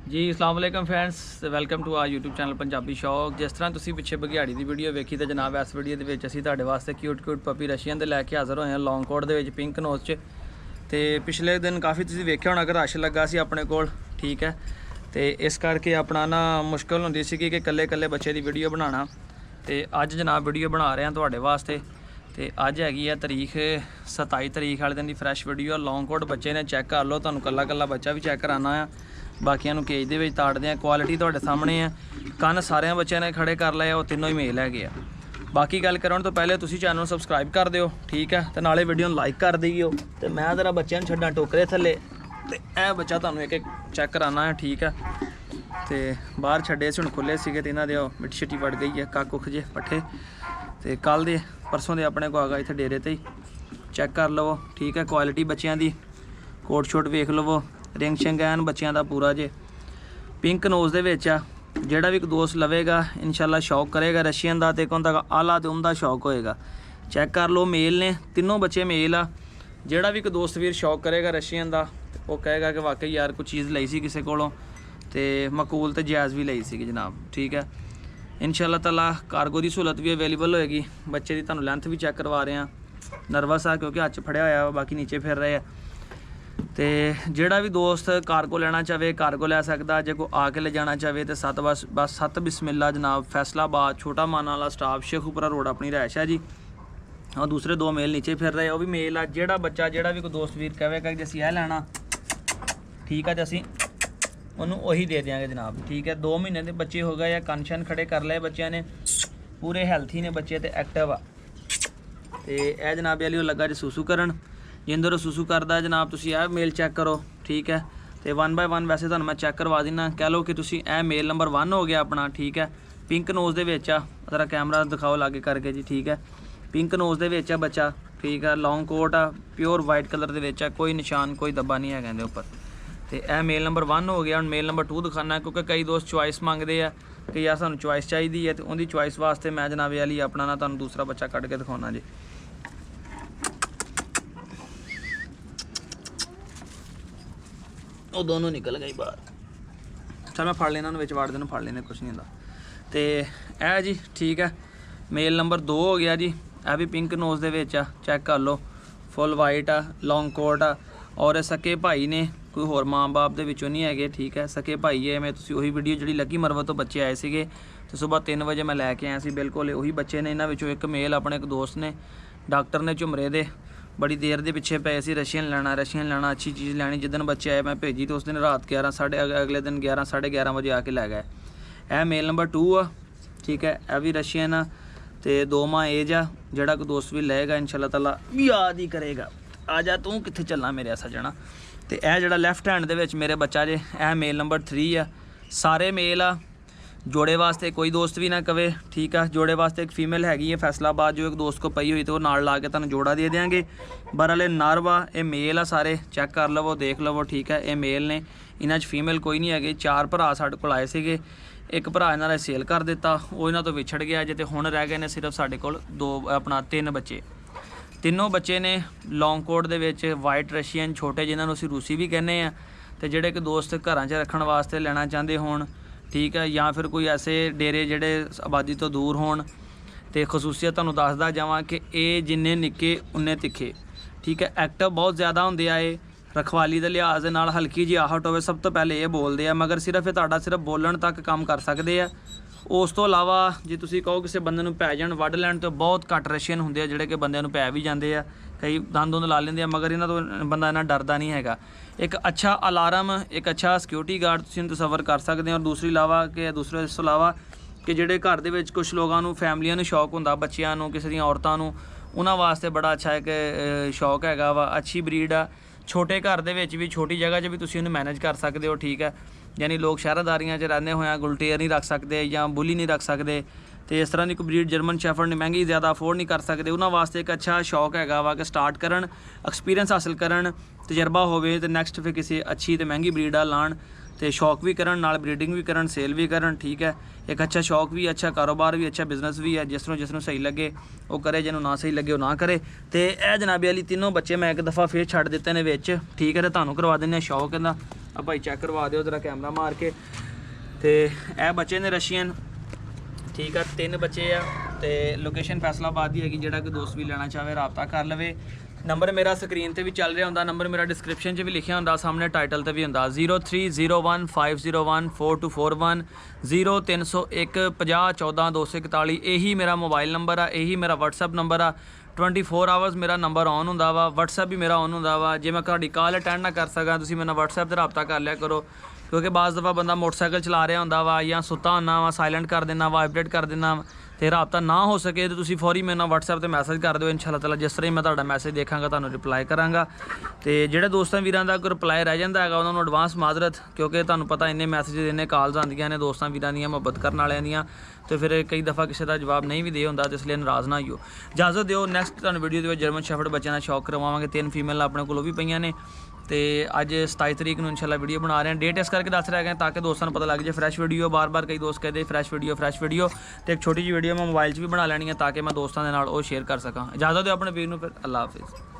जी अस्सलाम वालेकुम friends welcome to our YouTube channel Punjabi Shauq. जिस तरह तुसीं पिछे बघियाड़ी की वीडियो वेखी तो जनाब इस वीडियो के असीं तुहाडे वास्ते क्यूट क्यूट पपी रशियन दे लैके हाज़र होए हैं लॉन्ग कोट दे विच पिंक नोज च। ते पिछले दिन काफ़ी तुसीं वेख्या होना कि रश लगा सी अपने कोल, ठीक है। तो इस करके अपना ना मुश्किल होंदी सी कि कल्ले कल्ले बच्चे की वीडियो बनाना। तो अज जनाब वीडियो बना रहे हैं तुहाडे वास्ते। तो अज हैगी है तारीख 27 तारीख वाले दिन की फ्रैश वीडियो। लॉन्ग कोट बच्चे ने चैक कर लो, तुहानूं कल्ला कल्ला बच्चा भी चैक कराना है, बाकियां केज दे विच ताड़दे हैं। क्वालिटी तुहाडे सामने है, कन्न सारे बच्चों ने खड़े कर लए, वो तीनों ही मेल है। बाकी गल करन तो पहले तुसीं चैनल सबसक्राइब कर दिओ, ठीक है, तो नाले वीडियो लाइक कर दईओ। तो मैं जरा बच्चों छड्डां टोकरे थल्ले, तो यह बच्चा तुहानूं एक चैक कराना है, ठीक है। तो बाहर छड्डे सी, हुण खुले सीगे ते इन्हां दे मिट्टी शिट्टी वड़ गई है, कक्क कुख जे पट्ठे। तो कल दे परसों दे अपने को आ गए इत्थे डेरे ते ही, चैक कर लवो, ठीक है। क्वालिटी बच्चों की कोट शोट वेख लवो, रिंग शिंग एन बच्चों का पूरा जे पिंक नोज दे विच आ। जिहड़ा भी दोस्त लवेगा इंशाल्लाह शौक करेगा रशियन का, तो एक होंदा आला ते उमदा शौक होएगा। चैक कर लो, मेल ने तीनों बच्चे मेल आ। जिहड़ा भी दोस्त वीर शौक करेगा रशियन का, वो कहेगा कि वाकई यार कुछ चीज़ लई सी किसी कोलों, तो मकूल तो जायज़ भी लई सी जनाब, ठीक है। इंशाल्लाह ताला कार्गो की सहूलत भी अवेलेबल होएगी। बच्चे की तुहानूं लेंथ भी चैक करवा रहे हैं। नर्वस आ क्योंकि हत्थ फड़िया होया, बाकी नीचे फिर रहे हैं। तो जिहड़ा भी दोस्त कार्गो लेना चाहे कार्गो लै सकदा, जे कोई आके ले जाना चाहे तो सत बिस्मिल्ला जनाब, फैसलाबाद छोटा माना वाला स्टाफ शेखुपुरा रोड अपनी रैश है जी। और दूसरे दो मेल नीचे फिर रहे, वो भी मेल आ। जिहड़ा बच्चा जिहड़ा भी कोई दोस्त वीर कहेगा कि असीं यह लैना, ठीक है, तो असीं उन्होंने वही दे देंगे जनाब, ठीक है। 2 महीने के बच्चे हो गए या कन शन खड़े कर लए बच्चों ने, पूरे हैल्थी ने बच्चे, तो एक्टिव आ। तो यह जनाब वाली लगा जो सूसू करन, जिंदर सूसू करता जनाब तुसीं यह मेल चैक करो, ठीक है। तो 1 बाय 1 वैसे तुहानूं मैं चैक करवा देना। कह लो कि तुसीं यह मेल नंबर 1 हो गया अपना, ठीक है। पिंक नोज दे विच आ, जरा कैमरा दिखाओ लागे करके जी, ठीक है। पिंक नोज दे विच आ बच्चा, ठीक है। लॉन्ग कोट आ, प्योर वाइट कलर दे विच आ, कोई निशान कोई दब्बा नहीं है कहते उपर। तो यह मेल नंबर 1 हो गया। हम मेल नंबर 2 दिखाना, क्योंकि कई दोस्त चॉइस मंगते हैं कि यार सानूं चॉइस चाहिए है, तो उनकी चॉइस वास्ते मैं जनाब वाली अपना ना तुहानूं दूसरा बच्चा कढ़ के दिखाना जी। वो दोनों निकल गई बाहर। चल मैं फड़ लेना, विच वाड़ देना, फड़ लेने, कुछ नहीं होंदा। तो यह जी ठीक है, मेल नंबर 2 हो गया जी। यह भी पिंक नोज दे विच आ, चैक कर लो, फुल वाइट आ, लॉन्ग कोट आ। और सके भाई ने, कोई होर माँ बाप दे विचों नहीं है, ठीक है। सके भाई है। मैं तुसीं उही वीडियो जी लकी मरवत तो बच्चे आए थे, तो सुबह 3 बजे मैं लैके आया सी, बिल्कुल उही बच्चे ने। इन्हां विचों एक मेल अपने एक दोस्त ने, डॉक्टर ने झुमरे दे बड़ी देर के पिछे पे सी, रशियन लेना अच्छी चीज़ लैनी। जिदन बच्चे आए मैं भेजी, तो उस दिन रात 11 अगले दिन 11 साढ़े 11 बजे आके लै गए। यह मेल नंबर 2 आ, ठीक है। यह भी रशियन आ, तो 2 माह एज आ। जिहड़ा कोई दोस्त भी लेगा इंशाल्लाह ताला याद ही करेगा। आ जा तू कित्थे चलना मेरे सजना। तो यह जिहड़ा लैफ्ट हैंड दे विच मेरे बच्चा जे, यह मेल नंबर 3 आ। सारे मेल आ। जोड़े वास्ते कोई दोस्त भी ना कवे, ठीक है। जोड़े वास्ते एक फीमेल हैगी है फैसलाबाद, जो एक दोस्त को पई हुई, तो वो नाल ला के तुहानूं जोड़ा दे देंगे। बहरहाल नर वा, ये मेल आ, सारे चैक कर लवो, देख लवो, ठीक है। ये मेल ने, इन्हां च फीमेल कोई नहीं है। 4 भरा साडे कोल आए सीगे, एक भरा इन्हां ने सेल कर दिता, वो इन्हां तो विछड़ गया जे। तो हुण रह गए ने सिर्फ साडे कोल 3 बच्चे। तीनों बच्चे ने लॉन्ग कोट दे विच वाइट रशियन छोटे, जिन्होंने असीं रूसी भी कहने आ। तो जिहड़े कि दोस्त घरां च रखण वास्ते लेना चाहते होण, ठीक है, या फिर कोई ऐसे डेरे जिहड़े आबादी तो दूर होण, तो खसूसियत तुहानूं दसदा जावां कि ये जिन्ने निक्के उन्ने तिखे, ठीक है। एक्टिव बहुत ज़्यादा होंदे आ। रखवाली के लिहाज नाल हल्की जी आहट होवे, सब तो पहले ये बोलते हैं, मगर सिर्फ ये तुहाडा सिर्फ बोलण तक काम कर सकते हैं। उस तो इलावा जे तुसीं कहो किसी बंदे नूं पै जाण वढ लैण, तो बहुत घੱਟ रशियन हुंदे आ जिहड़े कि बंदे नूं पै भी जांदे आ। कई दंद दुंद ला लेंदे आ, मगर इन्हां तो बंदा इन्ना डरदा नहीं हैगा। एक अच्छा अलार्म, एक अच्छा सिक्योरिटी गार्ड तुसीं तसव्वुर कर सकते हो। और दूसरी इलावा कि दूसरे इस तो इलावा कि जिहड़े घर दे विच कुछ लोगों नूं फैमिलियां नूं शौक हुंदा, बच्चियां नूं, किसी दी औरतां नूं, उन्हां वास्ते बड़ा अच्छा एक शौक हैगा वा। अच्छी ब्रीड आ। छोटे घर दे विच भी, छोटी जगह च भी तुसीं उहनूं मैनेज कर सकते हो, ठीक है। यानी लोग शहरदारियां च रहंदे होया गुलटेयर नहीं रख सकते या बुली नहीं रख सकते, तो इस तरह की कोई ब्रीड जर्मन शैफर्ड महंगी ज़्यादा अफोर्ड नहीं कर सकते, उन्होंने वास्ते एक अच्छा शौक हैगा वा कि स्टार्ट करन, एक्सपीरियंस हासिल करन, तजर्बा होवे, तो नैक्सट फिर किसी अच्छी तो महंगी ब्रीड आ लाण, ਤੇ ਸ਼ੌਕ ਵੀ ਕਰਨ ਨਾਲ ਬਰੀਡਿੰਗ ਵੀ ਕਰਨ ਸੇਲ ਵੀ ਕਰਨ ਠੀਕ ਹੈ ਇੱਕ ਅੱਛਾ ਸ਼ੌਕ ਵੀ ਅੱਛਾ ਕਾਰੋਬਾਰ ਵੀ ਅੱਛਾ ਬਿਜ਼ਨਸ ਵੀ ਹੈ ਜਿਸ ਨੂੰ ਸਹੀ ਲੱਗੇ ਉਹ ਕਰੇ ਜਿਹਨੂੰ ਨਾ ਸਹੀ ਲੱਗੇ ਉਹ ਨਾ ਕਰੇ ਤੇ ਇਹ ਜਨਾਬੇ ਵਾਲੀ ਤਿੰਨੋਂ ਬੱਚੇ ਮੈਂ ਇੱਕ ਦਫਾ ਫੇਰ ਛੱਡ ਦਿੱਤੇ ਨੇ ਵਿੱਚ ਠੀਕ ਹੈ ਤੇ ਤੁਹਾਨੂੰ ਕਰਵਾ ਦਿੰਦੇ ਆ ਸ਼ੌਕ ਇਹਦਾ ਆ ਭਾਈ ਚੈੱਕ ਕਰਵਾ ਦਿਓ ਜਰਾ ਕੈਮਰਾ ਮਾਰ ਕੇ ਤੇ ਇਹ ਬੱਚੇ ਨੇ ਰਸ਼ੀਅਨ ਠੀਕ ਆ 3 ਬੱਚੇ ਆ ਤੇ ਲੋਕੇਸ਼ਨ ਫੈਸਲਾਬਾਦ ਦੀ ਹੈਗੀ ਜਿਹੜਾ ਕੋਈ ਦੋਸਤ ਵੀ ਲੈਣਾ ਚਾਹਵੇ ਰਾਬਤਾ ਕਰ ਲਵੇ ਨੰਬਰ ਮੇਰਾ ਸਕਰੀਨ ਤੇ ਵੀ ਚੱਲ ਰਿਹਾ ਹੁੰਦਾ ਨੰਬਰ ਮੇਰਾ ਡਿਸਕ੍ਰਿਪਸ਼ਨ 'ਚ ਵੀ ਲਿਖਿਆ ਹੁੰਦਾ ਸਾਹਮਣੇ ਟਾਈਟਲ ਤੇ ਵੀ ਹੁੰਦਾ 0301501241 0301 5014 ਇਹੀ ਮੇਰਾ ਮੋਬਾਈਲ ਨੰਬਰ ਆ ਇਹੀ ਮੇਰਾ WhatsApp ਨੰਬਰ ਆ 24 ਆਵਰਸ ਮੇਰਾ ਨੰਬਰ ਔਨ ਹੁੰਦਾ ਵਾ WhatsApp ਵੀ ਮੇਰਾ ਔਨ ਹੁੰਦਾ ਵਾ ਜੇ ਮੈਂ ਤੁਹਾਡੀ ਕਾਲ ਅਟੈਂਡ ਨਾ ਕਰ ਸਕਾਂ ਤੁਸੀਂ ਮੇਰੇ ਨਾਲ WhatsApp ਤੇ ਰਾਬਤਾ ਕਰ ਲਿਆ ਕਰੋ ਕਿਉਂਕਿ ਬਾਜ਼ ਦਫਾ ਬੰਦਾ ਮੋਟਰਸਾਈਕਲ ਚਲਾ ਰਿਹਾ ਹੁੰਦਾ ਵਾ ਜਾਂ ਸੁੱਤਾ ਹੁੰਦਾ ਵਾ ਸਾਇਲੈਂਟ ਕਰ ਦੇਣਾ ਵਾਈਬ੍ਰੇਟ ਕਰ ਦੇਣਾ ਤੇ ਰਾਬਤਾ ਨਾ ਹੋ ਸਕੇ ਤੇ ਤੁਸੀਂ ਫੌਰੀ ਮੇਰੇ ਨਾਲ WhatsApp ਤੇ ਮੈਸੇਜ ਕਰ ਦਿਓ ਇਨਸ਼ਾ ਅੱਲਾਹ ਤਾਲਾ ਜਿਸ ਤਰ੍ਹਾਂ ਹੀ ਮੈਂ ਤੁਹਾਡਾ ਮੈਸੇਜ ਦੇਖਾਂਗਾ ਤੁਹਾਨੂੰ ਰਿਪਲਾਈ ਕਰਾਂਗਾ ਤੇ ਜਿਹੜੇ ਦੋਸਤਾਂ ਵੀਰਾਂ ਦਾ ਕੋਈ ਰਿਪਲਾਈ ਰਹਿ ਜਾਂਦਾ ਹੈਗਾ ਉਹਨਾਂ ਨੂੰ ਐਡਵਾਂਸ ਮਾਜ਼ਰਤ ਕਿਉਂਕਿ ਤੁਹਾਨੂੰ ਪਤਾ ਇੰਨੇ ਮੈਸੇਜ ਇੰਨੇ ਕਾਲਸ ਆਉਂਦੀਆਂ ਨੇ ਦੋਸਤਾਂ ਵੀਰਾਂ ਦੀਆਂ ਮੁਹੱਬਤ ਕਰਨ ਵਾਲਿਆਂ ਦੀਆਂ ਤੇ ਫਿਰ ਕਈ ਦਫਾ ਕਿਸੇ ਦਾ ਜਵਾਬ ਨਹੀਂ ਵੀ ਦੇ ਹੁੰਦਾ ਤੇ ਇਸ ਲਈ ਨਾਰਾਜ਼ ਨਾ ਹੋਈਓ ਇਜਾਜ਼ਤ ਦਿਓ ਨੈਕਸਟ ਤੁਹਾਨੂੰ ਵੀਡੀਓ ਦੇ ਵਿੱਚ ਜਰਮਨ ਸ਼ੈਫਰਡ ਬੱਚਿਆਂ ਦਾ ਸ਼ੌਕ ਕਰਵਾਵਾਂਗੇ 3 ਫੀਮੇਲ ਆਪਣੇ ਕੋਲ ਉਹ ਵੀ ਪਈਆਂ ਨੇ ਤੇ ਅੱਜ 27 ਤਰੀਕ ਨੂੰ ਇਨਸ਼ਾਅੱਲਾ ਵੀਡੀਓ ਬਣਾ ਰਹੇ ਹਾਂ ਡੇਟ ਇਸ ਕਰਕੇ ਦੱਸ ਰਿਹਾ ਹੈਗਾ ਤਾਂ ਕਿ ਦੋਸਤਾਂ ਨੂੰ ਪਤਾ ਲੱਗ ਜਾਏ ਫਰੈਸ਼ ਵੀਡੀਓ ਬਾਰ-ਬਾਰ ਕਈ ਦੋਸਤ ਕਹਿੰਦੇ ਫਰੈਸ਼ ਵੀਡੀਓ ਤੇ ਇੱਕ ਛੋਟੀ ਜਿਹੀ ਵੀਡੀਓ ਮੈਂ ਮੋਬਾਈਲ 'ਚ ਵੀ ਬਣਾ ਲੈਣੀ ਹੈ ਤਾਂ ਕਿ ਮੈਂ ਦੋਸਤਾਂ ਦੇ ਨਾਲ ਉਹ ਸ਼ੇਅਰ ਕਰ ਸਕਾਂ ਇਜਾਜ਼ਤ ਦਿਓ ਆਪਣੇ ਵੀਰ ਨੂੰ ਫਿਰ ਅੱਲਾ ਹਾਫਿਜ਼